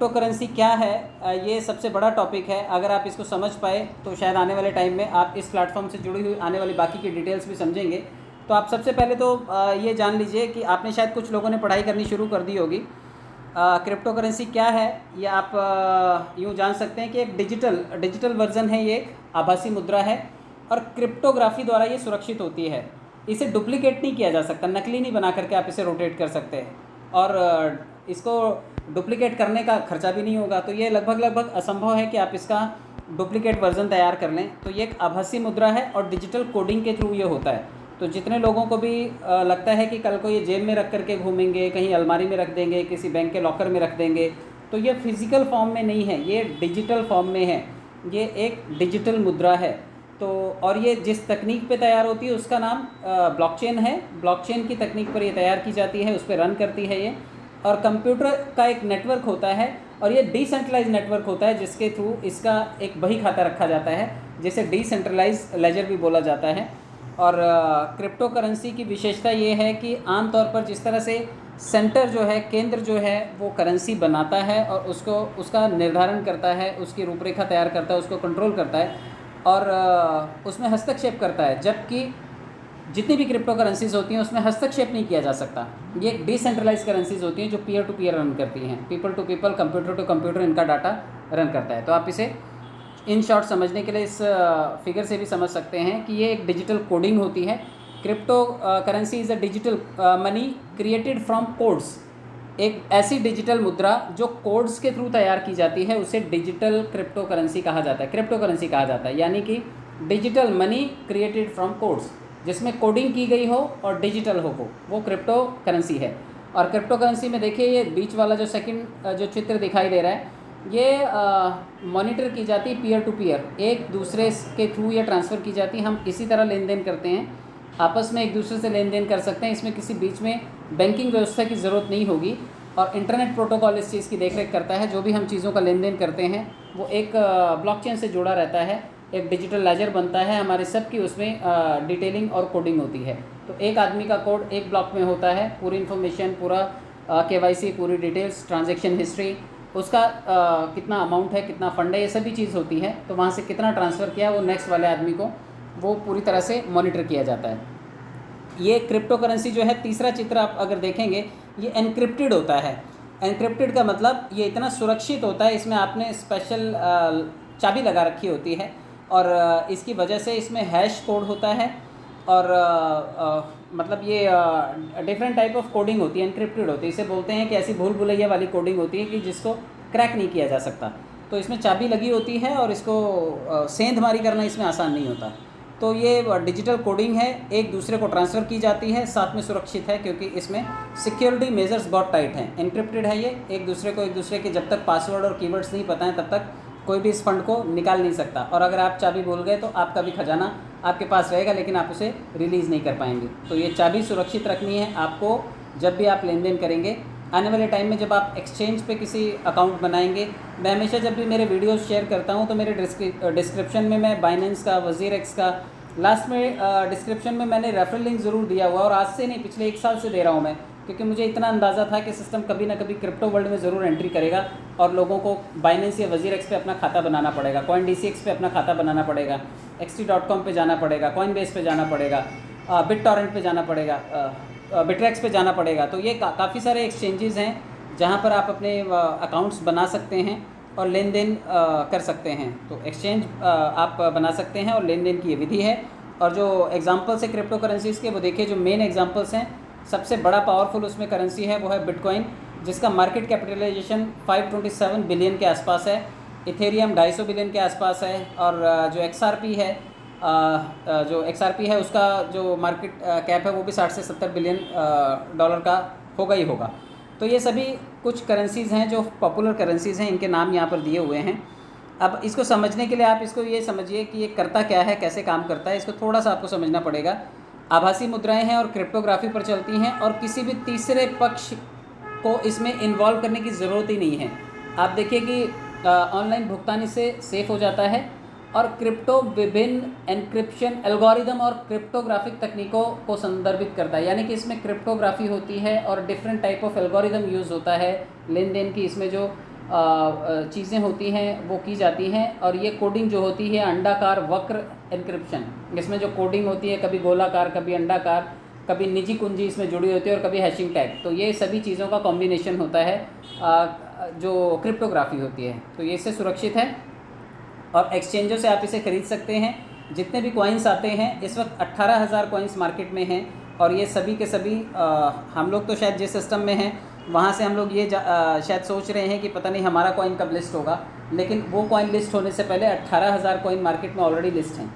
Crypto currency क्या है, ये सबसे बड़ा टॉपिक है। अगर आप इसको समझ पाए तो शायद आने वाले टाइम में आप इस प्लेटफॉर्म से जुड़ी हुई आने वाली बाकी की डिटेल्स भी समझेंगे। तो आप सबसे पहले तो ये जान लीजिए कि आपने शायद कुछ लोगों ने पढ़ाई करनी शुरू कर दी होगी। क्रिप्टो करेंसी क्या है ये आप यूँ जान सकते हैं कि एक डिजिटल वर्जन है, ये एक आभासी मुद्रा है और क्रिप्टोग्राफी द्वारा ये सुरक्षित होती है। इसे डुप्लीकेट नहीं किया जा सकता, नकली नहीं बना करके आप इसे रोटेट कर सकते हैं और इसको डुप्लीकेट करने का खर्चा भी नहीं होगा। तो ये लगभग असंभव है कि आप इसका डुप्लीकेट वर्जन तैयार कर लें। तो ये एक आभासी मुद्रा है और डिजिटल कोडिंग के थ्रू ये होता है। तो जितने लोगों को भी लगता है कि कल को ये जेब में रख करके घूमेंगे, कहीं अलमारी में रख देंगे, किसी बैंक के लॉकर में रख देंगे, तो ये फिज़िकल फॉर्म में नहीं है, ये डिजिटल फॉर्म में है। ये एक डिजिटल मुद्रा है। तो और ये जिस तकनीक पे तैयार होती है उसका नाम ब्लॉकचेन है। ब्लॉकचेन की तकनीक पर ये तैयार की जाती है, उस पर रन करती है ये। और कंप्यूटर का एक नेटवर्क होता है और ये डिसेंट्रलाइज नेटवर्क होता है जिसके थ्रू इसका एक बही खाता रखा जाता है, जिसे डिसेंट्रलाइज लेजर भी बोला जाता है। और क्रिप्टो करेंसी की विशेषता ये है कि आमतौर पर जिस तरह से सेंटर जो है, केंद्र जो है, वो करेंसी बनाता है और उसका निर्धारण करता है, उसकी रूपरेखा तैयार करता है, उसको कंट्रोल करता है और उसमें हस्तक्षेप करता है, जबकि जितनी भी क्रिप्टो करेंसीज़ होती हैं उसमें हस्तक्षेप नहीं किया जा सकता। ये डिसेंट्रलाइज करेंसीज़ होती हैं जो पीयर टू पीयर रन करती हैं, people to people, computer to computer इनका डाटा रन करता है। तो आप इसे इन शॉर्ट समझने के लिए इस फिगर से भी समझ सकते हैं कि ये एक डिजिटल कोडिंग होती है। Crypto currency is a digital money created from codes. एक ऐसी डिजिटल मुद्रा जो कोड्स के थ्रू तैयार की जाती है उसे डिजिटल क्रिप्टो करेंसी कहा जाता है, क्रिप्टो करेंसी कहा जाता है। यानी कि digital money created from codes, जिसमें कोडिंग की गई हो और डिजिटल हो, वो क्रिप्टो करेंसी है। और क्रिप्टो करेंसी में देखिए ये बीच वाला जो सेकंड जो चित्र दिखाई दे रहा है, ये मॉनिटर की जाती है पीयर टू पीयर, एक दूसरे के थ्रू ये ट्रांसफ़र की जाती है। हम इसी तरह लेन देन करते हैं, आपस में एक दूसरे से लेन देन कर सकते हैं। इसमें किसी बीच में बैंकिंग व्यवस्था की ज़रूरत नहीं होगी और इंटरनेट प्रोटोकॉल इस चीज़ की देखरेख करता है। जो भी हम चीज़ों का लेन देन करते हैं वो एक ब्लॉकचेन से जुड़ा रहता है, एक डिजिटल लेजर बनता है हमारे सब की, उसमें डिटेलिंग और कोडिंग होती है। तो एक आदमी का कोड एक ब्लॉक में होता है, पूरी इन्फॉर्मेशन, पूरा KYC, पूरी डिटेल्स, ट्रांजैक्शन हिस्ट्री, उसका कितना अमाउंट है, कितना फ़ंड है, ये सभी चीज़ होती है। तो वहाँ से कितना ट्रांसफ़र किया वो नेक्स्ट वाले आदमी को, वो पूरी तरह से मॉनिटर किया जाता है। ये क्रिप्टो करेंसी जो है, तीसरा चित्र आप अगर देखेंगे, ये एनक्रिप्टेड होता है। एनक्रिप्टेड का मतलब ये इतना सुरक्षित होता है, इसमें आपने स्पेशल चाबी लगा रखी होती है और इसकी वजह से इसमें हैश कोड होता है और मतलब ये डिफरेंट टाइप ऑफ कोडिंग होती है, एनक्रिप्टेड होती है। इसे बोलते हैं कि ऐसी भूल भुलैया वाली कोडिंग होती है कि जिसको क्रैक नहीं किया जा सकता। तो इसमें चाबी लगी होती है और इसको सेंधमारी करना इसमें आसान नहीं होता। तो ये डिजिटल कोडिंग है, एक दूसरे को ट्रांसफ़र की जाती है, साथ में सुरक्षित है क्योंकि इसमें सिक्योरिटी मेजर्स बहुत टाइट हैं। एनक्रिप्टेड है ये, एक दूसरे के जब तक पासवर्ड और कीवर्ड्स नहीं पता है तब तक कोई भी इस फंड को निकाल नहीं सकता। और अगर आप चाबी भूल गए तो आपका भी खजाना आपके पास रहेगा लेकिन आप उसे रिलीज़ नहीं कर पाएंगे। तो ये चाबी सुरक्षित रखनी है आपको जब भी आप लेन देन करेंगे। आने वाले टाइम में जब आप एक्सचेंज पे किसी अकाउंट बनाएंगे, मैं हमेशा जब भी मेरे वीडियोस शेयर करता हूं तो मेरे डिस्क्रिप्शन में मैं बाइनेंस का, वज़ीरएक्स का, लास्ट में डिस्क्रिप्शन में मैंने रेफरल लिंक ज़रूर दिया हुआ और आज से नहीं, पिछले 1 साल से दे रहा हूं मैं, क्योंकि मुझे इतना अंदाज़ा था कि सिस्टम कभी ना कभी क्रिप्टो वर्ल्ड में ज़रूर एंट्री करेगा और लोगों को बाइनेंस या वज़ीरएक्स पे अपना खाता बनाना पड़ेगा, CoinDCX पे अपना खाता बनाना पड़ेगा, XT.com पे जाना पड़ेगा, कॉइनबेस पे जाना पड़ेगा, BitTorrent पे जाना पड़ेगा, बिट्रेक्स पे जाना पड़ेगा। तो ये काफ़ी सारे एक्सचेंजेस हैं जहाँ पर आप अपने अकाउंट्स बना सकते हैं और लेन देन कर सकते हैं। तो एक्सचेंज आप बना सकते हैं और लेन देन की ये विधि है। और जो एग्जांपल्स है क्रिप्टो करेंसीज़ के, वो देखिए जो मेन एग्जांपल्स हैं, सबसे बड़ा पावरफुल उसमें करेंसी है वो है बिटकॉइन, जिसका मार्केट कैपिटलाइजेशन 527 बिलियन के आसपास है। इथेरियम 250 बिलियन के आसपास है। और जो XRP है उसका जो मार्केट कैप है वो भी 60 से 70 बिलियन डॉलर का होगा ही होगा। तो ये सभी कुछ करेंसीज़ हैं जो पॉपुलर करेंसीज़ हैं, इनके नाम यहाँ पर दिए हुए हैं। अब इसको समझने के लिए आप इसको ये समझिए कि ये करता क्या है, कैसे काम करता है, इसको थोड़ा सा आपको समझना पड़ेगा। आभासी मुद्राएं हैं और क्रिप्टोग्राफी पर चलती हैं और किसी भी तीसरे पक्ष को इसमें इन्वॉल्व करने की ज़रूरत ही नहीं है। आप देखिए कि ऑनलाइन भुगतान इससे सेफ़ हो जाता है और क्रिप्टो विभिन्न एन्क्रिप्शन एल्गोरिदम और क्रिप्टोग्राफिक तकनीकों को संदर्भित करता है। यानी कि इसमें क्रिप्टोग्राफी होती है और different type of algorithm use होता है लेन देन की। इसमें जो चीज़ें होती हैं वो की जाती हैं। और ये कोडिंग जो होती है अंडाकार वक्र एन्क्रिप्शन, इसमें जो कोडिंग होती है कभी गोलाकार कभी अंडाकार, कभी निजी कुंजी इसमें जुड़ी होती है और कभी हैशिंग टैग, तो ये सभी चीज़ों का कॉम्बिनेशन होता है जो क्रिप्टोग्राफी होती है। तो ये इससे सुरक्षित है और एक्सचेंजों से आप इसे ख़रीद सकते हैं। जितने भी कॉइन्स आते हैं इस वक्त 18,000 कॉइन्स मार्केट में हैं और ये सभी के सभी हम लोग तो शायद जिस सिस्टम में हैं वहाँ से हम लोग ये शायद सोच रहे हैं कि पता नहीं हमारा कॉइन कब लिस्ट होगा, लेकिन वो कॉइन लिस्ट होने से पहले 18,000 कॉइन मार्केट में ऑलरेडी लिस्ट हैं।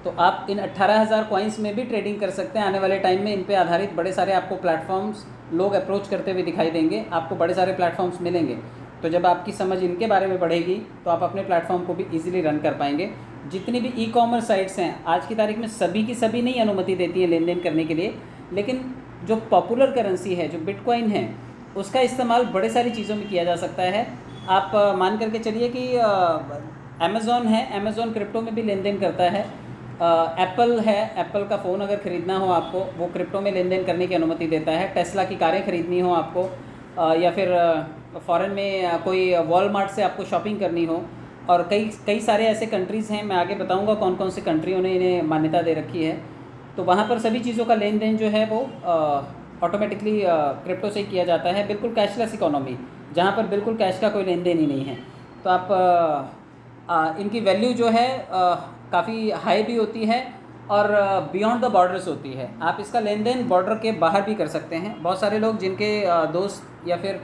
तो आप इन 18,000 कॉइन्स में भी ट्रेडिंग कर सकते हैं। आने वाले टाइम में इन पे आधारित बड़े सारे आपको प्लेटफॉर्म्स लोग अप्रोच करते हुए दिखाई देंगे, आपको बड़े सारे प्लेटफॉर्म्स मिलेंगे। तो जब आपकी समझ इनके बारे में बढ़ेगी तो आप अपने प्लेटफॉर्म को भी ईजिली रन कर पाएंगे। जितनी भी ई कॉमर्स साइट्स हैं आज की तारीख में सभी की सभी नहीं अनुमति देती है लेन देन करने के लिए, लेकिन जो पॉपुलर करेंसी है जो बिटकॉइन है उसका इस्तेमाल बड़े सारी चीज़ों में किया जा सकता है। आप मान करके चलिए कि अमेज़ॉन है, अमेज़ॉन क्रिप्टो में भी लेन देन करता है। एप्पल है, एप्पल का फ़ोन अगर ख़रीदना हो आपको वो क्रिप्टो में लेन देन करने की अनुमति देता है। टेस्ला की कारें ख़रीदनी हो आपको या फिर फ़ॉरेन में कोई वॉलमार्ट से आपको शॉपिंग करनी हो, और कई सारे ऐसे कंट्रीज़ हैं, मैं आगे बताऊंगा कौन कौन सी कंट्रियों ने इन्हें मान्यता दे रखी है। तो वहाँ पर सभी चीज़ों का लेन देन जो है वो ऑटोमेटिकली क्रिप्टो से ही किया जाता है। बिल्कुल कैशलेस इकोनॉमी जहाँ पर बिल्कुल कैश का कोई लेन देन ही नहीं है। तो आप इनकी वैल्यू जो है काफ़ी हाई भी होती है और बियॉन्ड द बॉर्डर्स होती है। आप इसका लेन देन बॉर्डर के बाहर भी कर सकते हैं। बहुत सारे लोग जिनके दोस्त या फिर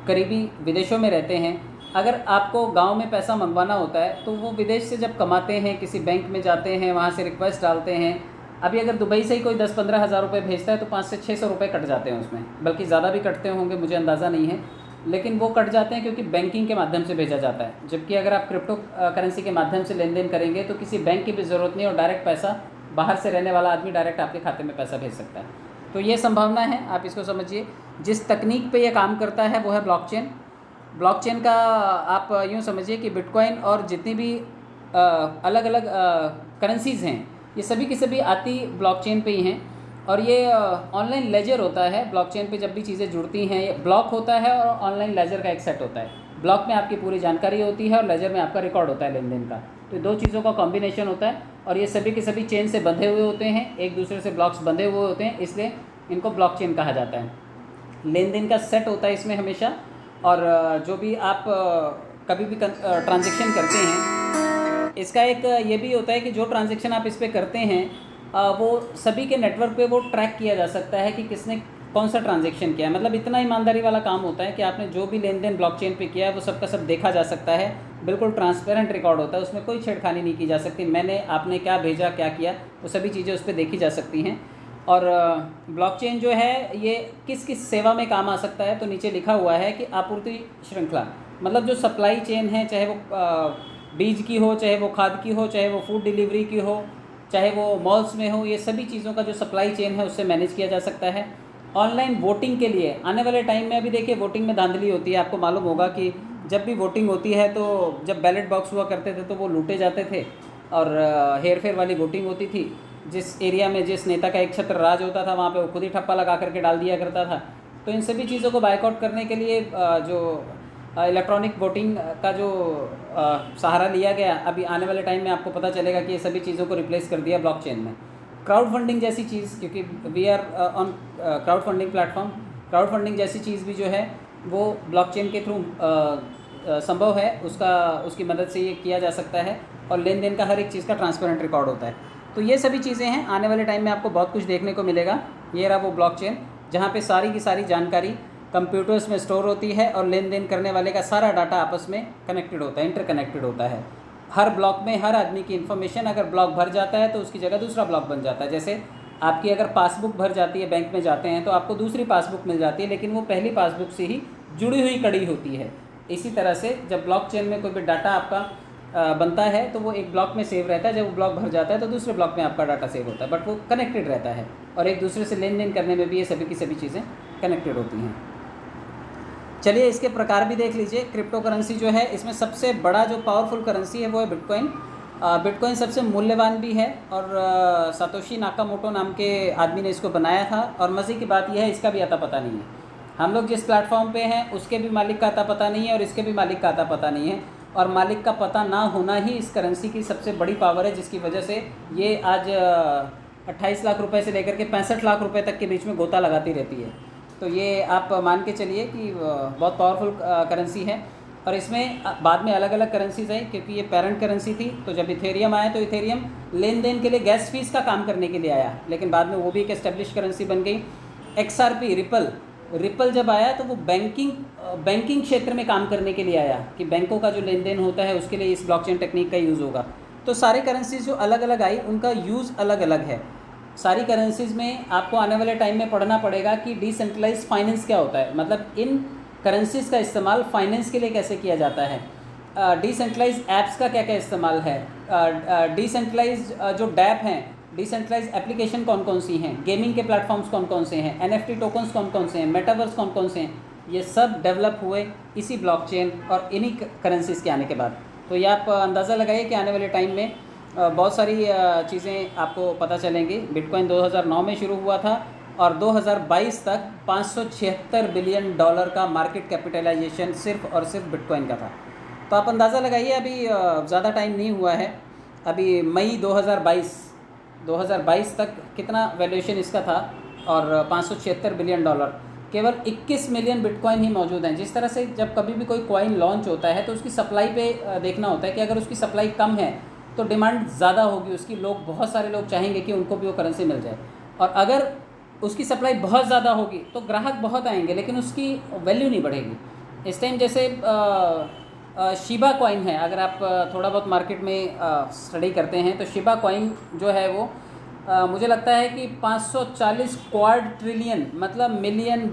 करीबी विदेशों में रहते हैं, अगर आपको गांव में पैसा मंगवाना होता है तो वो विदेश से जब कमाते हैं किसी बैंक में जाते हैं, वहाँ से रिक्वेस्ट डालते हैं। अभी अगर दुबई से ही कोई 10-15 हज़ार रुपये भेजता है तो 500 से 600 रुपये कट जाते हैं उसमें, बल्कि ज़्यादा भी कटते होंगे, मुझे अंदाज़ा नहीं है, लेकिन वो कट जाते हैं क्योंकि बैंकिंग के माध्यम से भेजा जाता है। जबकि अगर आप क्रिप्टो करेंसी के माध्यम से लेन देन करेंगे तो किसी बैंक की भी ज़रूरत नहीं और डायरेक्ट पैसा बाहर से रहने वाला आदमी डायरेक्ट आपके खाते में पैसा भेज सकता है। तो ये संभावना है, आप इसको समझिए। जिस तकनीक पे ये काम करता है वो है ब्लॉकचेन। ब्लॉकचेन का आप यूँ समझिए कि बिटकॉइन और जितनी भी अलग अलग करेंसीज़ हैं ये सभी की सभी आती ब्लॉकचेन पे ही हैं। और ये ऑनलाइन लेजर होता है। ब्लॉकचेन पे जब भी चीज़ें जुड़ती हैं ये ब्लॉक होता है और ऑनलाइन लेजर का एक सेट होता है। ब्लॉक में आपकी पूरी जानकारी होती है और लेजर में आपका रिकॉर्ड होता है लेन देन का। तो दो चीज़ों का कॉम्बिनेशन होता है और ये सभी के सभी चेन से बंधे हुए होते हैं, एक दूसरे से ब्लॉक्स बंधे हुए होते हैं, इसलिए इनको ब्लॉकचेन कहा जाता है। लेन देन का सेट होता है इसमें हमेशा, और जो भी आप कभी भी ट्रांजेक्शन करते हैं इसका एक ये भी होता है कि जो ट्रांजेक्शन आप इस पर करते हैं वो सभी के नेटवर्क पे वो ट्रैक किया जा सकता है कि किसने कौन सा ट्रांजेक्शन किया है। मतलब इतना ईमानदारी वाला काम होता है कि आपने जो भी लेन देन ब्लॉकचेन पे किया है वो सब का सब देखा जा सकता है। बिल्कुल ट्रांसपेरेंट रिकॉर्ड होता है, उसमें कोई छेड़खानी नहीं की जा सकती। मैंने आपने क्या भेजा क्या किया वो सभी चीज़ें उस पर देखी जा सकती हैं। और ब्लॉकचेन जो है ये किस किस सेवा में काम आ सकता है, तो नीचे लिखा हुआ है कि आपूर्ति श्रृंखला, मतलब जो सप्लाई चेन है, चाहे वो बीज की हो, चाहे वो खाद की हो, चाहे वो फूड डिलीवरी की हो, चाहे वो मॉल्स में हो, ये सभी चीज़ों का जो सप्लाई चेन है उससे मैनेज किया जा सकता है। ऑनलाइन वोटिंग के लिए आने वाले टाइम में अभी देखिए वोटिंग में धांधली होती है। आपको मालूम होगा कि जब भी वोटिंग होती है तो जब बैलेट बॉक्स हुआ करते थे तो वो लूटे जाते थे और हेर फेर वाली वोटिंग होती थी। जिस एरिया में जिस नेता का एक छत्र राज होता था वहाँ पे वो खुद ही ठप्पा लगा करके डाल दिया करता था। तो इन सभी चीज़ों को बाइकआउट करने के लिए जो इलेक्ट्रॉनिक वोटिंग का जो सहारा लिया गया, अभी आने वाले टाइम में आपको पता चलेगा कि ये सभी चीज़ों को रिप्लेस कर दिया ब्लॉकचेन में। क्राउड फंडिंग जैसी चीज़, क्योंकि we are on crowdfunding platform, crowdfunding जैसी चीज़ भी जो है वो ब्लॉकचेन के थ्रू संभव है। उसकी मदद से ये किया जा सकता है और लेन देन का हर एक चीज़ का ट्रांसपेरेंट रिकॉर्ड होता है। तो ये सभी चीज़ें हैं, आने वाले टाइम में आपको बहुत कुछ देखने को मिलेगा। ये रहा वो ब्लॉकचेन जहाँ पे सारी की सारी जानकारी कंप्यूटर्स में स्टोर होती है और लेन देन करने वाले का सारा डाटा आपस में कनेक्टेड होता है, इंटरकनेक्टेड होता है। हर ब्लॉक में हर आदमी की इन्फॉर्मेशन, अगर ब्लॉक भर जाता है तो उसकी जगह दूसरा ब्लॉक बन जाता है। जैसे आपकी अगर पासबुक भर जाती है, बैंक में जाते हैं तो आपको दूसरी पासबुक मिल जाती है, लेकिन वो पहली पासबुक से ही जुड़ी हुई कड़ी होती है। इसी तरह से जब ब्लॉकचेन में कोई भी डाटा आपका बनता है तो वो एक ब्लॉक में सेव रहता है, जब वो ब्लॉक भर जाता है तो दूसरे ब्लॉक में आपका डाटा सेव होता है, बट वो कनेक्टेड रहता है और एक दूसरे से लेन देन करने में भी ये सभी की सभी चीज़ें कनेक्टेड होती हैं। चलिए इसके प्रकार भी देख लीजिए। क्रिप्टो करेंसी जो है इसमें सबसे बड़ा जो पावरफुल करेंसी है वो है बिटकॉइन। बिटकॉइन सबसे मूल्यवान भी है और सातोशी नाकामोटो नाम के आदमी ने इसको बनाया था। और मज़े की बात यह है इसका भी अता पता नहीं है। हम लोग जिस प्लेटफॉर्म पे हैं उसके भी मालिक का अता पता नहीं है और इसके भी मालिक का अता पता नहीं है, और मालिक का पता ना होना ही इस करेंसी की सबसे बड़ी पावर है, जिसकी वजह से ये आज 28 लाख रुपए से लेकर के 65 लाख रुपए तक के बीच में गोता लगाती रहती है। तो ये आप मान के चलिए कि बहुत पावरफुल करेंसी है। और इसमें बाद में अलग अलग करेंसीज आई, क्योंकि ये पेरेंट करेंसी थी। तो जब इथेरियम आया तो इथेरियम लेन देन के लिए गैस फीस का काम करने के लिए आया, लेकिन बाद में वो भी एक एस्टेब्लिश करेंसी बन गई। XRP रिपल जब आया तो वो बैंकिंग क्षेत्र में काम करने के लिए आया, कि बैंकों का जो लेन देन होता है उसके लिए इस ब्लॉकचेन टेक्निक का यूज़ होगा। तो सारे करेंसीज जो अलग अलग आई उनका यूज़ अलग अलग है। सारी करेंसीज़ में आपको आने वाले टाइम में पढ़ना पड़ेगा कि डिसेंट्रलाइज्ड फाइनेंस क्या होता है, मतलब इन करेंसीज़ का इस्तेमाल फाइनेंस के लिए कैसे किया जाता है, डिसेंट्रलाइज्ड ऐप्स का क्या क्या इस्तेमाल है, डिसेंट्रलाइज्ड जो डैप हैं, डिसेंट्रलाइज्ड एप्लीकेशन कौन कौन सी हैं, गेमिंग के प्लेटफॉर्म्स कौन कौन से हैं, NFT टोकन्स कौन कौन से हैं, मेटावर्स कौन कौन से हैं, ये सब डेवलप हुए इसी ब्लॉकचेन और इन्हीं करेंसीज़ के आने के बाद। तो ये आप अंदाज़ा लगाइए कि आने वाले टाइम में बहुत सारी चीज़ें आपको पता चलेंगी। बिटकॉइन 2009 में शुरू हुआ था और 2022 तक $576 बिलियन का मार्केट कैपिटलाइजेशन सिर्फ और सिर्फ बिटकॉइन का था। तो आप अंदाज़ा लगाइए, अभी ज़्यादा टाइम नहीं हुआ है, अभी मई 2022 तक कितना वैल्यूएशन इसका था, और $576 बिलियन, केवल 21 मिलियन बिटकॉइन ही मौजूद हैं। जिस तरह से जब कभी भी कोई कॉइन लॉन्च होता है तो उसकी सप्लाई पे देखना होता है कि अगर उसकी सप्लाई कम है तो डिमांड ज़्यादा होगी उसकी, लोग बहुत सारे लोग चाहेंगे कि उनको भी वो करेंसी मिल जाए, और अगर उसकी सप्लाई बहुत ज़्यादा होगी तो ग्राहक बहुत आएंगे लेकिन उसकी वैल्यू नहीं बढ़ेगी। इस टाइम जैसे शिबा कॉइन है, अगर आप थोड़ा बहुत मार्केट में स्टडी करते हैं तो शिबा कॉइन जो है वो मुझे लगता है कि 540 क्वाड ट्रिलियन, मतलब मिलियन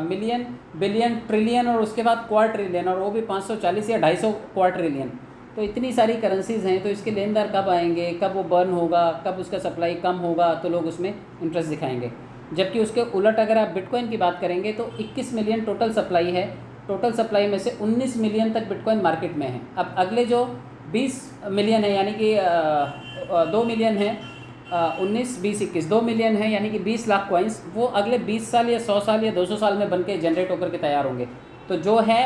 बिलियन ट्रिलियन और उसके बाद क्वाड ट्रिलियन, और वो भी 540 या 250 क्वाड ट्रिलियन। तो इतनी सारी करेंसीज़ हैं, तो इसके लेनदार कब आएंगे, कब वो बर्न होगा, कब उसका सप्लाई कम होगा, तो लोग उसमें इंटरेस्ट दिखाएंगे। जबकि उसके उलट अगर आप बिटकॉइन की बात करेंगे तो 21 मिलियन टोटल सप्लाई है, टोटल सप्लाई में से 19 मिलियन तक बिटकॉइन मार्केट में है। अब अगले जो 20 मिलियन है, यानी कि 2 मिलियन है, 19, 20, 21, 2 मिलियन है, यानी कि 20 लाख कॉइन्स, वो अगले 20 साल या 100 साल या 200 साल में बन के जनरेट होकर के तैयार होंगे। तो जो है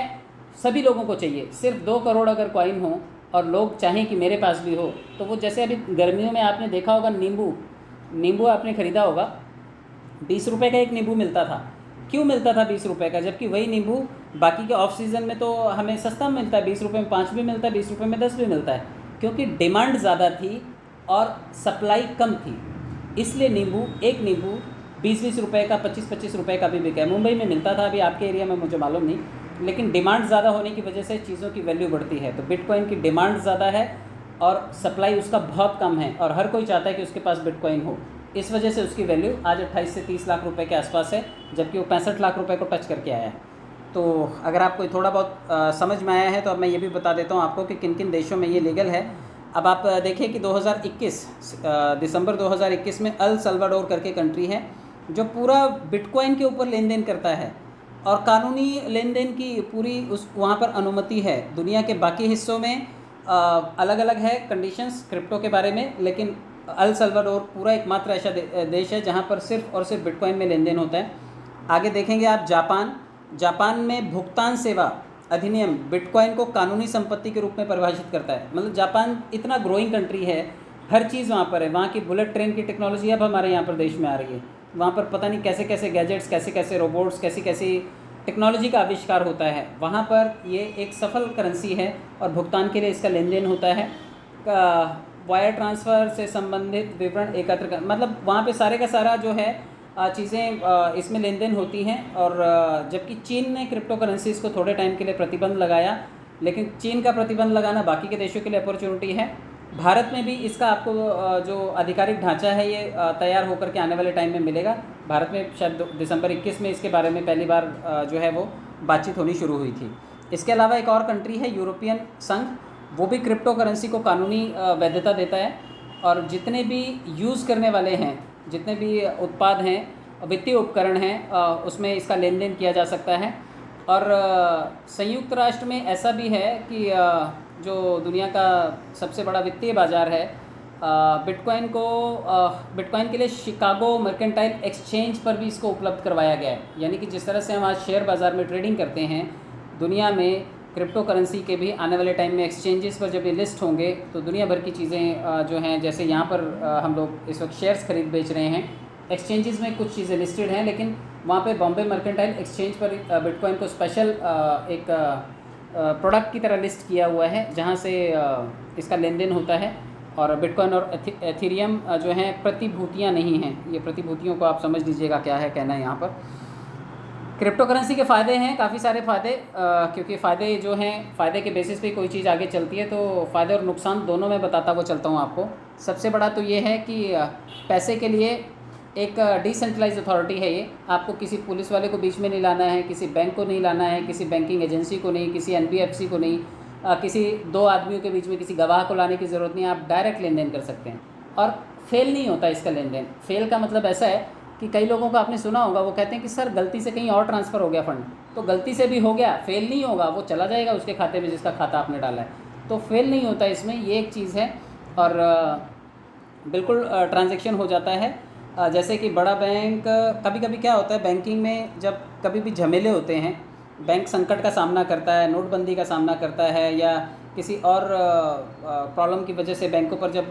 सभी लोगों को चाहिए, सिर्फ 2 करोड़ अगर कॉइन हो और लोग चाहें कि मेरे पास भी हो, तो वो जैसे अभी गर्मियों में आपने देखा होगा, नींबू आपने ख़रीदा होगा, 20 रुपये का एक नींबू मिलता था। क्यों मिलता था 20 रुपये का, जबकि वही नींबू बाकी के ऑफ सीज़न में तो हमें सस्ता मिलता है, 20 रुपये में 5 भी मिलता है, 20 रुपये में 10 भी मिलता है, क्योंकि डिमांड ज़्यादा थी और सप्लाई कम थी। इसलिए एक नींबू 20-20 रुपये का, 25-25 रुपये का भी बिका है। मुंबई में मिलता था, अभी आपके एरिया में मुझे मालूम नहीं, लेकिन डिमांड ज़्यादा होने की वजह से चीज़ों की वैल्यू बढ़ती है। तो बिटकॉइन की डिमांड ज़्यादा है और सप्लाई उसका बहुत कम है, और हर कोई चाहता है कि उसके पास बिटकॉइन हो। इस वजह से उसकी वैल्यू आज 28 से 30 लाख रुपए के आसपास है, जबकि वो 65 लाख रुपए को टच करके आया है। तो अगर आपको थोड़ा बहुत समझ में आया है तो अब मैं ये भी बता देता हूँ आपको कि किन किन देशों में ये लीगल है। अब आप देखिए कि दिसंबर 2021 में अल सल्वाडोर करके कंट्री है जो पूरा बिटकॉइन के ऊपर लेन देन करता है, और कानूनी लेन देन की पूरी वहाँ पर अनुमति है। दुनिया के बाकी हिस्सों में अलग अलग है कंडीशंस क्रिप्टो के बारे में, लेकिन अल सल्वाडोर पूरा एकमात्र ऐसा देश है जहाँ पर सिर्फ और सिर्फ बिटकॉइन में लेन देन होता है। आगे देखेंगे आप जापान में भुगतान सेवा अधिनियम बिटकॉइन को कानूनी संपत्ति के रूप में परिभाषित करता है। मतलब जापान इतना ग्रोइंग कंट्री है, हर चीज़ वहाँ पर है। वहाँ की बुलेट ट्रेन की टेक्नोलॉजी अब हमारे यहाँ पर देश में आ रही है। वहाँ पर पता नहीं कैसे कैसे गैजेट्स, कैसे कैसे रोबोट्स, कैसी कैसी टेक्नोलॉजी का आविष्कार होता है। वहाँ पर ये एक सफल करेंसी है और भुगतान के लिए इसका लेन देन होता है। वायर ट्रांसफ़र से संबंधित विवरण एकत्र कर, मतलब वहाँ पे सारे का सारा जो है चीज़ें इसमें लेन देन होती हैं। और जबकि चीन ने क्रिप्टो करेंसीज़ को थोड़े टाइम के लिए प्रतिबंध लगाया, लेकिन चीन का प्रतिबंध लगाना बाकी के देशों के लिए अपॉर्चुनिटी है। भारत में भी इसका आपको जो आधिकारिक ढांचा है ये तैयार होकर के आने वाले टाइम में मिलेगा। भारत में शायद दिसंबर 21 में इसके बारे में पहली बार जो है वो बातचीत होनी शुरू हुई थी। इसके अलावा एक और कंट्री है यूरोपियन संघ, वो भी क्रिप्टो करेंसी को कानूनी वैधता देता है, और जितने भी यूज़ करने वाले हैं, जितने भी उत्पाद हैं, वित्तीय उपकरण हैं, उसमें इसका लेन देन किया जा सकता है। और संयुक्त राष्ट्र में ऐसा भी है कि जो दुनिया का सबसे बड़ा वित्तीय बाज़ार है बिटकॉइन के लिए शिकागो मर्केंटाइल एक्सचेंज पर भी इसको उपलब्ध करवाया गया है। यानी कि जिस तरह से हम आज शेयर बाज़ार में ट्रेडिंग करते हैं, दुनिया में क्रिप्टो करेंसी के भी आने वाले टाइम में एक्सचेंजेस पर जब ये लिस्ट होंगे तो दुनिया भर की चीज़ें जो हैं, जैसे यहाँ पर हम लोग इस वक्त शेयर्स खरीद बेच रहे हैं, एक्सचेंजेस में कुछ चीज़ें लिस्टेड हैं, लेकिन वहाँ पे बॉम्बे मर्केंटाइल एक्सचेंज पर बिटकॉइन को स्पेशल एक प्रोडक्ट की तरह लिस्ट किया हुआ है, जहाँ से इसका लेन देन होता है। और बिटकॉइन और एथेरियम जो हैं प्रतिभूतियाँ नहीं हैं, ये प्रतिभूतियों को आप समझ लीजिएगा क्या है कहना है यहाँ पर। क्रिप्टो करेंसी के फ़ायदे हैं, काफ़ी सारे फ़ायदे, क्योंकि फ़ायदे जो हैं, फ़ायदे के बेसिस पे कोई चीज़ आगे चलती है, तो फ़ायदे और नुकसान दोनों में बताता हुआ चलता हूँ आपको। सबसे बड़ा तो ये है कि पैसे के लिए एक डिसेंट्रलाइज्ड अथॉरिटी है ये। आपको किसी पुलिस वाले को बीच में नहीं लाना है, किसी बैंक को नहीं लाना है, किसी बैंकिंग एजेंसी को नहीं, किसी NBFC को नहीं, किसी दो आदमियों के बीच में किसी गवाह को लाने की ज़रूरत नहीं है। आप डायरेक्ट लेन देन कर सकते हैं और फेल नहीं होता इसका लेन देन। फेल का मतलब ऐसा है कि कई लोगों को आपने सुना होगा, वो कहते हैं कि सर गलती से कहीं और ट्रांसफ़र हो गया फ़ंड, तो गलती से भी हो गया, फेल नहीं होगा, वो चला जाएगा उसके खाते में जिसका खाता आपने डाला है, तो फेल नहीं होता इसमें, ये एक चीज़ है। और बिल्कुल ट्रांजैक्शन हो जाता है। जैसे कि बड़ा बैंक, कभी कभी क्या होता है बैंकिंग में, जब कभी भी झमेले होते हैं, बैंक संकट का सामना करता है, नोटबंदी का सामना करता है, या किसी और प्रॉब्लम की वजह से बैंकों पर जब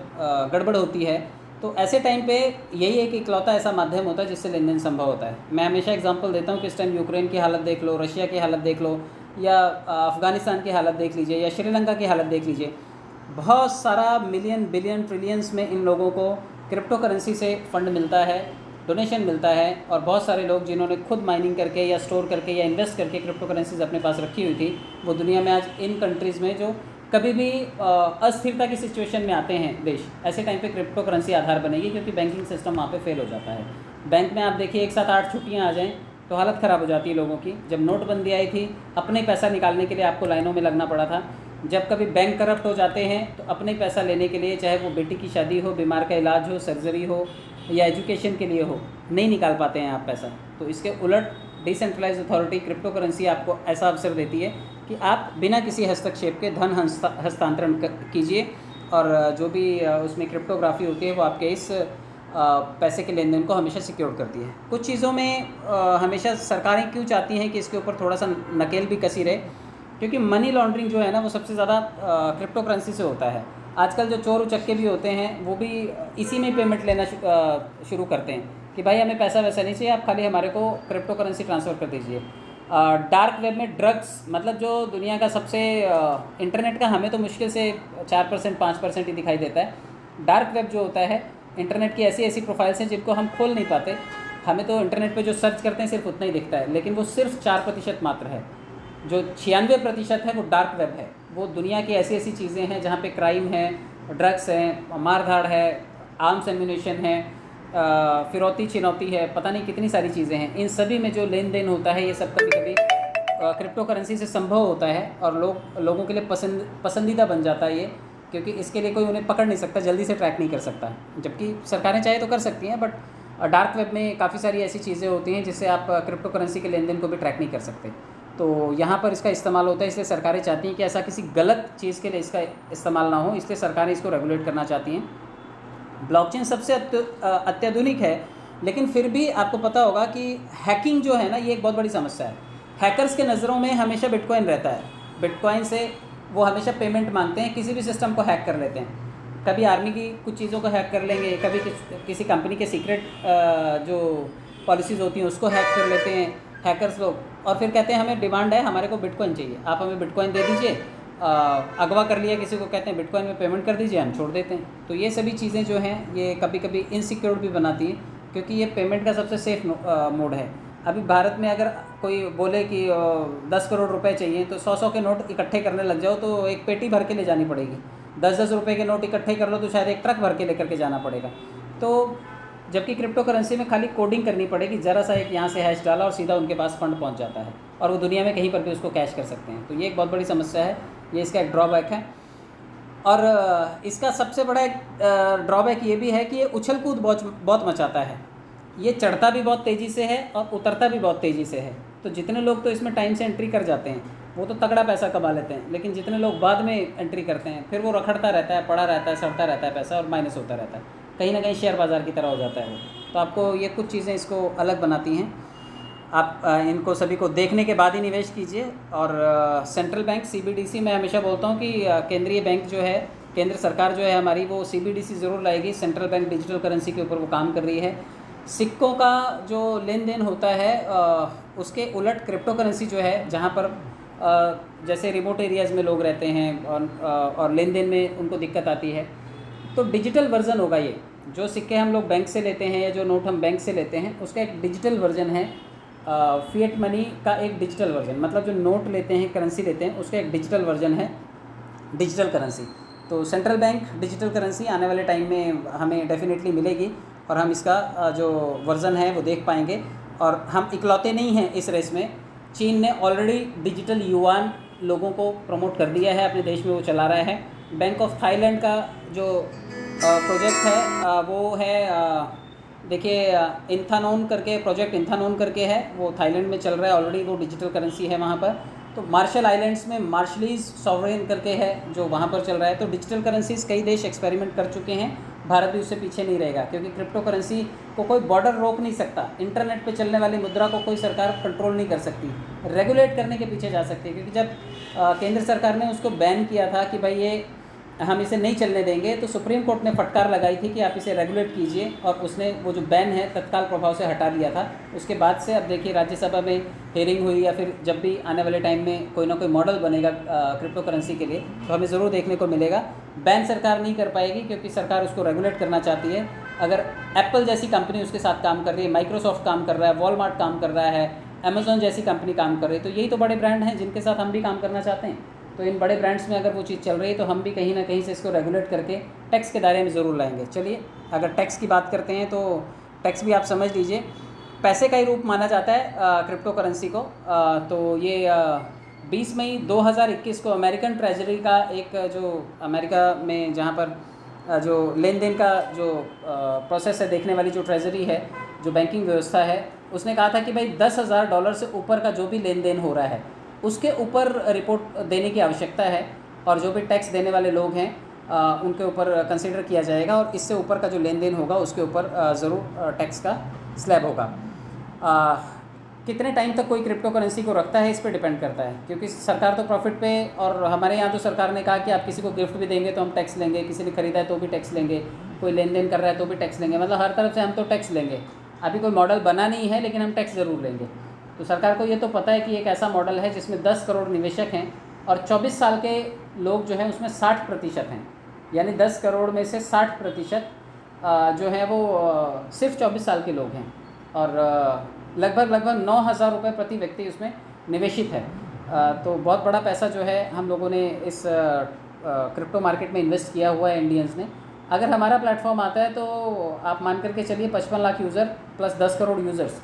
गड़बड़ होती है, तो ऐसे टाइम पे यही एक इकलौता ऐसा माध्यम होता है जिससे लेन देन संभव होता है। मैं हमेशा एग्जांपल देता हूँ कि इस टाइम यूक्रेन की हालत देख लो, रशिया की हालत देख लो, या अफ़गानिस्तान की हालत देख लीजिए, या श्रीलंका की हालत देख लीजिए। बहुत सारा मिलियन बिलियन ट्रिलियंस में इन लोगों को क्रिप्टो करेंसी से फ़ंड मिलता है, डोनेशन मिलता है। और बहुत सारे लोग जिन्होंने खुद माइनिंग करके या स्टोर करके या इन्वेस्ट करके क्रिप्टो करेंसीज अपने पास रखी हुई थी, वो दुनिया में आज इन कंट्रीज़ में जो कभी भी अस्थिरता की सिचुएशन में आते हैं देश, ऐसे टाइम पे क्रिप्टो करेंसी आधार बनेगी, क्योंकि बैंकिंग सिस्टम वहाँ पे फेल हो जाता है। बैंक में आप देखिए एक साथ 8 छुट्टियाँ आ जाएँ तो हालत ख़राब हो जाती है लोगों की। जब नोटबंदी आई थी, अपने पैसा निकालने के लिए आपको लाइनों में लगना पड़ा था। जब कभी बैंक करप्ट हो जाते हैं तो अपने पैसा लेने के लिए, चाहे वो बेटी की शादी हो, बीमार का इलाज हो, सर्जरी हो, या एजुकेशन के लिए हो, नहीं निकाल पाते हैं आप पैसा। तो इसके उलट डिसेंट्रलाइज्ड अथॉरिटी क्रिप्टो करेंसी आपको ऐसा अवसर देती है कि आप बिना किसी हस्तक्षेप के धन हस्तांतरण कीजिए, और जो भी उसमें क्रिप्टोग्राफी होती है वो आपके इस पैसे के लेन देन को हमेशा सिक्योर करती है। कुछ चीज़ों में हमेशा सरकारें क्यों चाहती हैं कि इसके ऊपर थोड़ा सा नकेल भी कसी रहे, क्योंकि मनी लॉन्ड्रिंग जो है ना, वो सबसे ज़्यादा क्रिप्टो करेंसी से होता है। आजकल जो चोर उचक्के भी होते हैं वो भी इसी में पेमेंट लेना शुरू करते हैं कि भाई हमें पैसा वैसा नहीं चाहिए, आप खाली हमारे को क्रिप्टो करेंसी ट्रांसफ़र कर दीजिए। डार्क वेब में ड्रग्स, मतलब जो दुनिया का सबसे इंटरनेट का हमें तो मुश्किल से 4% 5% ही दिखाई देता है। डार्क वेब जो होता है, इंटरनेट की ऐसी ऐसी प्रोफाइल्स हैं जिनको हम खोल नहीं पाते। हमें तो इंटरनेट पे जो सर्च करते हैं सिर्फ उतना ही दिखता है, लेकिन वो सिर्फ 4% मात्र है। जो 96% है वो डार्क वेब है। वो दुनिया की ऐसी ऐसी चीज़ें हैं जहाँ पे क्राइम है, ड्रग्स हैं, मारधाड़ है, आर्म्स एम्यूनेशन है, फिरौती चिनौती है, पता नहीं कितनी सारी चीज़ें हैं। इन सभी में जो लेन देन होता है, ये सब कभी कभी क्रिप्टो करेंसी से संभव होता है, और लोगों के लिए पसंदीदा बन जाता है ये, क्योंकि इसके लिए कोई उन्हें पकड़ नहीं सकता, जल्दी से ट्रैक नहीं कर सकता। जबकि सरकारें चाहे तो कर सकती हैं, बट डार्क वेब में काफ़ी सारी ऐसी चीज़ें होती हैं जिससे आप क्रिप्टो करेंसी के लेन देन को भी ट्रैक नहीं कर सकते। तो यहाँ पर इसका इस्तेमाल होता है, इसलिए सरकारें चाहती हैं कि ऐसा किसी गलत चीज़ के लिए इसका इस्तेमाल ना हो, इसलिए सरकारें इसको रेगुलेट करना चाहती हैं। ब्लॉकचेन सबसे अत्याधुनिक है, लेकिन फिर भी आपको पता होगा कि हैकिंग जो है ना, ये एक बहुत बड़ी समस्या है। हैकर्स के नज़रों में हमेशा बिटकॉइन रहता है। बिटकॉइन से वो हमेशा पेमेंट मांगते हैं, किसी भी सिस्टम को हैक कर लेते हैं। कभी आर्मी की कुछ चीज़ों को हैक कर लेंगे, कभी किसी कंपनी के सीक्रेट जो पॉलिसीज़ होती हैं उसको हैक कर लेते हैं हैकर्स लोग, और फिर कहते हैं हमें डिमांड है, हमारे को बिटकॉइन चाहिए, आप हमें बिटकॉइन दे दीजिए। अगवा कर लिया किसी को, कहते हैं बिटकॉइन में पेमेंट कर दीजिए, हम छोड़ देते हैं। तो ये सभी चीज़ें जो हैं ये कभी कभी इनसिक्योर भी बनाती हैं, क्योंकि ये पेमेंट का सबसे सेफ मोड है। अभी भारत में अगर कोई बोले कि 10 करोड़ रुपए चाहिए, तो 100 के नोट इकट्ठे करने लग जाओ तो एक पेटी भर के ले जानी पड़ेगी। 10 रुपए के नोट इकट्ठे कर लो तो शायद एक ट्रक भर के लेकर के जाना पड़ेगा। तो जबकि क्रिप्टो करेंसी में खाली कोडिंग करनी पड़ेगी, ज़रा सा एक यहाँ से हैश डाला और सीधा उनके पास फंड पहुँच जाता है, और वो दुनिया में कहीं पर भी उसको कैश कर सकते हैं। तो ये एक बहुत बड़ी समस्या है, ये इसका एक ड्रॉबैक है। और इसका सबसे बड़ा एक ड्रॉबैक ये भी है कि ये उछल कूद बहुत मचाता है। ये चढ़ता भी बहुत तेज़ी से है और उतरता भी बहुत तेज़ी से है। तो जितने लोग तो इसमें टाइम से एंट्री कर जाते हैं, वो तो तगड़ा पैसा कमा लेते हैं, लेकिन जितने लोग बाद में एंट्री करते हैं फिर वो रखड़ता रहता है, पड़ा रहता है, सड़ता रहता है पैसा और माइनस होता रहता है, कहीं ना कहीं शेयर बाज़ार की तरह हो जाता है वो। तो आपको ये कुछ चीज़ें इसको अलग बनाती हैं। आप इनको सभी को देखने के बाद ही निवेश कीजिए। और सेंट्रल बैंक CBDC, मैं हमेशा बोलता हूँ कि केंद्रीय बैंक जो है, केंद्र सरकार जो है हमारी, वो CBDC ज़रूर लाएगी। सेंट्रल बैंक डिजिटल करेंसी के ऊपर वो काम कर रही है। सिक्कों का जो लेन देन होता है उसके उलट क्रिप्टो करेंसी जो है, जहाँ पर जैसे रिमोट एरियाज़ में लोग रहते हैं और लेन देन में उनको दिक्कत आती है, तो डिजिटल वर्जन होगा ये। जो सिक्के हम लोग बैंक से लेते हैं या जो नोट हम बैंक से लेते हैं, उसका एक डिजिटल वर्जन है। फिएट मनी का एक डिजिटल वर्जन, मतलब जो नोट लेते हैं, करेंसी लेते हैं, उसका एक डिजिटल वर्जन है डिजिटल करेंसी। तो सेंट्रल बैंक डिजिटल करेंसी आने वाले टाइम में हमें डेफिनेटली मिलेगी और हम इसका जो वर्ज़न है वो देख पाएंगे। और हम इकलौते नहीं हैं इस रेस में। चीन ने ऑलरेडी डिजिटल युआन लोगों को प्रमोट कर दिया है, अपने देश में वो चला रहा है। बैंक ऑफ थाईलैंड का जो प्रोजेक्ट है वो है, देखिए इंथानोन करके प्रोजेक्ट, इंथानोन करके है, वो थाईलैंड में चल रहा है ऑलरेडी, वो डिजिटल करेंसी है वहाँ पर। तो मार्शल आइलैंड्स में मार्शलीज सॉवरेन करके है जो वहाँ पर चल रहा है। तो डिजिटल करेंसीज कई देश एक्सपेरिमेंट कर चुके हैं, भारत भी उससे पीछे नहीं रहेगा, क्योंकि क्रिप्टो करेंसी को कोई बॉर्डर रोक नहीं सकता। इंटरनेट पे चलने वाली मुद्रा को कोई सरकार कंट्रोल नहीं कर सकती, रेगुलेट करने के पीछे जा सकती है। क्योंकि जब केंद्र सरकार ने उसको बैन किया था कि भाई ये हम इसे नहीं चलने देंगे, तो सुप्रीम कोर्ट ने फटकार लगाई थी कि आप इसे रेगुलेट कीजिए, और उसने वो जो बैन है तत्काल प्रभाव से हटा दिया था। उसके बाद से अब देखिए राज्यसभा में हेयरिंग हुई, या फिर जब भी आने वाले टाइम में कोई ना कोई मॉडल बनेगा क्रिप्टो करेंसी के लिए, तो हमें ज़रूर देखने को मिलेगा। बैन सरकार नहीं कर पाएगी, क्योंकि सरकार उसको रेगुलेट करना चाहती है। अगर एप्पल जैसी कंपनी उसके साथ काम कर रही है, माइक्रोसॉफ्ट काम कर रहा है, वॉलमार्ट काम कर रहा है, अमेज़ॉन जैसी कंपनी काम कर रही है, तो यही तो बड़े ब्रांड हैं जिनके साथ हम भी काम करना चाहते हैं। तो इन बड़े ब्रांड्स में अगर वो चीज़ चल रही है, तो हम भी कहीं ना कहीं से इसको रेगुलेट करके टैक्स के दायरे में ज़रूर लाएंगे। चलिए, अगर टैक्स की बात करते हैं तो टैक्स भी आप समझ लीजिए, पैसे का ही रूप माना जाता है क्रिप्टो करेंसी को। तो ये 20 मई 2021 को अमेरिकन ट्रेजरी का एक, जो अमेरिका में जहाँ पर जो लेन देन का जो प्रोसेस है देखने वाली जो ट्रेजरी है, जो बैंकिंग व्यवस्था है, उसने कहा था कि भाई $10,000 से ऊपर का जो भी लेन देन हो रहा है उसके ऊपर रिपोर्ट देने की आवश्यकता है, और जो भी टैक्स देने वाले लोग हैं उनके ऊपर कंसीडर किया जाएगा, और इससे ऊपर का जो लेन देन होगा उसके ऊपर ज़रूर टैक्स का स्लैब होगा। कितने टाइम तक कोई क्रिप्टो करेंसी को रखता है इस पर डिपेंड करता है, क्योंकि सरकार तो प्रॉफिट पे, और हमारे यहाँ तो सरकार ने कहा कि आप किसी को गिफ्ट भी देंगे तो हम टैक्स लेंगे, किसी ने ख़रीदा है तो भी टैक्स लेंगे, कोई लेन देन कर रहा है तो भी टैक्स लेंगे, मतलब हर तरफ से हम तो टैक्स लेंगे। अभी कोई मॉडल बना नहीं है, लेकिन हम टैक्स ज़रूर लेंगे। तो सरकार को ये तो पता है कि एक ऐसा मॉडल है जिसमें 10 करोड़ निवेशक हैं, और 24 साल के लोग जो हैं उसमें 60% हैं, यानी 10 करोड़ में से 60% जो है वो सिर्फ 24 साल के लोग हैं, और लगभग 9,000 रुपये प्रति व्यक्ति उसमें निवेशित है। तो बहुत बड़ा पैसा जो है हम लोगों ने इस क्रिप्टो मार्केट में इन्वेस्ट किया हुआ है इंडियंस ने। अगर हमारा प्लेटफॉर्म आता है तो आप मान करके चलिए 55 lakh user plus 10 crore users,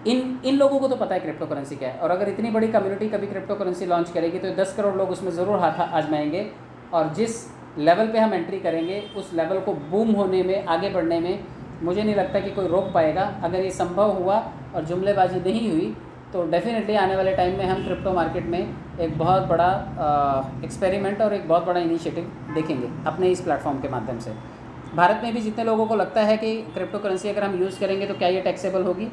इन लोगों को तो पता है क्रिप्टो करेंसी क्या है। और अगर इतनी बड़ी कम्युनिटी कभी क्रिप्टो करेंसी लॉन्च करेगी तो 10 करोड़ लोग उसमें ज़रूर हाथ आजमाएंगे, और जिस लेवल पे हम एंट्री करेंगे उस लेवल को बूम होने में, आगे बढ़ने में मुझे नहीं लगता कि कोई रोक पाएगा। अगर ये संभव हुआ और जुमलेबाजी नहीं हुई तो डेफिनेटली आने वाले टाइम में हम क्रिप्टो मार्केट में एक बहुत बड़ा एक्सपेरिमेंट और एक बहुत बड़ा इनिशिएटिव देखेंगे अपने इस प्लेटफॉर्म के माध्यम से। भारत में भी जितने लोगों को लगता है कि क्रिप्टो करेंसी अगर हम यूज़ करेंगे तो क्या ये टैक्सेबल होगी,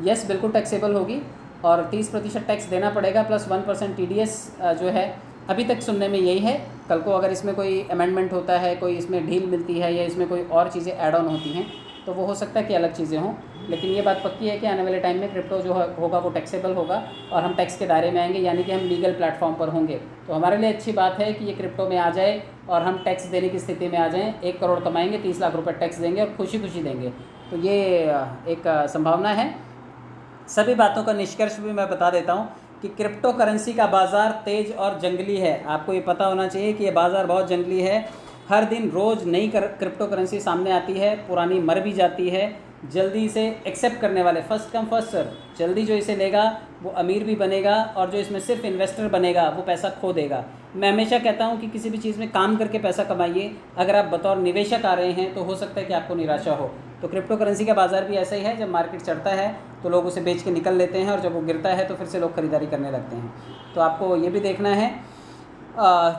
यस बिल्कुल टैक्सेबल होगी, और 30% टैक्स देना पड़ेगा, प्लस 1% TDS जो है। अभी तक सुनने में यही है, कल को अगर इसमें कोई अमेंडमेंट होता है, कोई इसमें ढील मिलती है, या इसमें कोई और चीज़ें ऐड ऑन होती हैं तो वो हो सकता है कि अलग चीज़ें हों, लेकिन ये बात पक्की है कि आने वाले टाइम में क्रिप्टो जो होगा वो टैक्सेबल होगा, और हम टैक्स के दायरे में आएंगे, यानी कि हम लीगल प्लेटफॉर्म पर होंगे। तो हमारे लिए अच्छी बात है कि ये क्रिप्टो में आ जाए और हम टैक्स देने की स्थिति में आ जाएँ। 1 करोड़ कमाएंगे, 30 लाख रुपये टैक्स देंगे और खुशी खुशी देंगे। तो ये एक संभावना है। सभी बातों का निष्कर्ष भी मैं बता देता हूँ कि क्रिप्टो करेंसी का बाज़ार तेज़ और जंगली है। आपको ये पता होना चाहिए कि ये बाज़ार बहुत जंगली है। हर दिन रोज़ नई क्रिप्टो करेंसी सामने आती है, पुरानी मर भी जाती है। जल्दी इसे एक्सेप्ट करने वाले, फर्स्ट कम फर्स्ट सर्व, जल्दी जो इसे लेगा वो अमीर भी बनेगा, और जो इसमें सिर्फ इन्वेस्टर बनेगा वो पैसा खो देगा। मैं हमेशा कहता हूँ कि किसी भी चीज़ में काम करके पैसा कमाइए। अगर आप बतौर निवेशक आ रहे हैं तो हो सकता है कि आपको निराशा हो। तो तो क्रिप्टो करेंसी का बाज़ार भी ऐसा ही है, जब मार्केट चढ़ता है तो लोग उसे बेच के निकल लेते हैं और जब वो गिरता है तो फिर से लोग ख़रीदारी करने लगते हैं। तो आपको ये भी देखना है।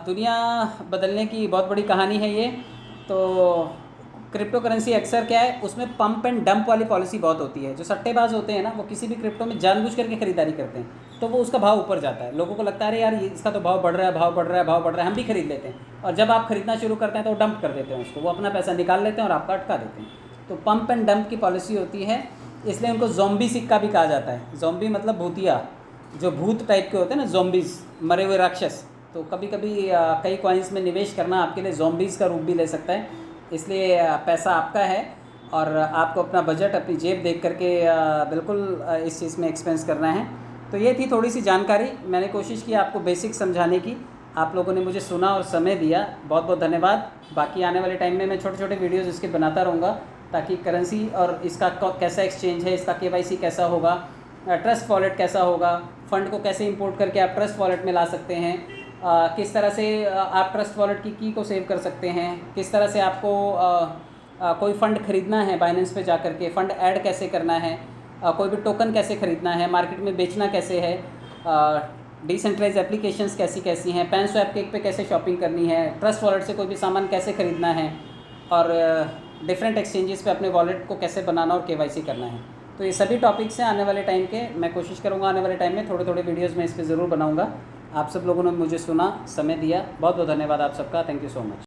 दुनिया बदलने की बहुत बड़ी कहानी है ये। तो क्रिप्टो करेंसी अक्सर क्या है, उसमें पंप एंड डंप वाली पॉलिसी बहुत होती है। जो सट्टेबाज होते हैं ना, वो किसी भी क्रिप्टो में जानबूझ करके खरीदारी करते हैं, तो वो उसका भाव ऊपर जाता है। लोगों को लगता है अरे यार ये इसका तो भाव बढ़ रहा है, भाव बढ़ रहा है, भाव बढ़ रहा है, हम भी खरीद लेते हैं। और जब आप खरीदना शुरू करते हैं तो वो डंप कर देते हैं उसको, वो अपना पैसा निकाल लेते हैं और आपका अटका देते हैं। तो पंप एंड डंप की पॉलिसी होती है, इसलिए उनको ज़ॉम्बी सिक्का भी कहा जाता है। ज़ॉम्बी मतलब भूतिया, जो भूत टाइप के होते हैं ना, ज़ॉम्बीज़, मरे हुए राक्षस। तो कभी कभी कई कॉइन्स में निवेश करना आपके लिए ज़ॉम्बीज़ का रूप भी ले सकता है। इसलिए पैसा आपका है और आपको अपना बजट, अपनी जेब देख करके बिल्कुल इस चीज़ में एक्सपेंस करना है। तो ये थी थोड़ी सी जानकारी, मैंने कोशिश की आपको बेसिक समझाने की। आप लोगों ने मुझे सुना और समय दिया, बहुत बहुत धन्यवाद। बाकी आने वाले टाइम में मैं छोटे छोटे वीडियोज़ इसके बनाता रहूँगा, ताकि करेंसी और इसका कैसा एक्सचेंज है, इसका KYC कैसा होगा, ट्रस्ट वॉलेट कैसा होगा, फ़ंड को कैसे इंपोर्ट करके आप ट्रस्ट वॉलेट में ला सकते हैं, किस तरह से आप ट्रस्ट वॉलेट की को सेव कर सकते हैं, किस तरह से आपको कोई फ़ंड ख़रीदना है बाइनेंस पे जा कर के, फ़ंड ऐड कैसे करना है, कोई भी टोकन कैसे ख़रीदना है, मार्केट में बेचना कैसे है, डिसेंट्रलाइज एप्लीकेशंस कैसी कैसी हैं, पैनस्वैप केक पे कैसे शॉपिंग करनी है, ट्रस्ट वॉलेट से कोई भी सामान कैसे ख़रीदना है, और डिफरेंट एक्सचेंजेस पे अपने वॉलेट को कैसे बनाना और KYC करना है। तो ये सभी टॉपिक्स हैं आने वाले टाइम के। मैं कोशिश करूँगा आने वाले टाइम में थोड़े थोड़े वीडियोज़ में इस पर ज़रूर बनाऊँगा। आप सब लोगों ने मुझे सुना, समय दिया, बहुत बहुत धन्यवाद आप सबका। Thank you so much.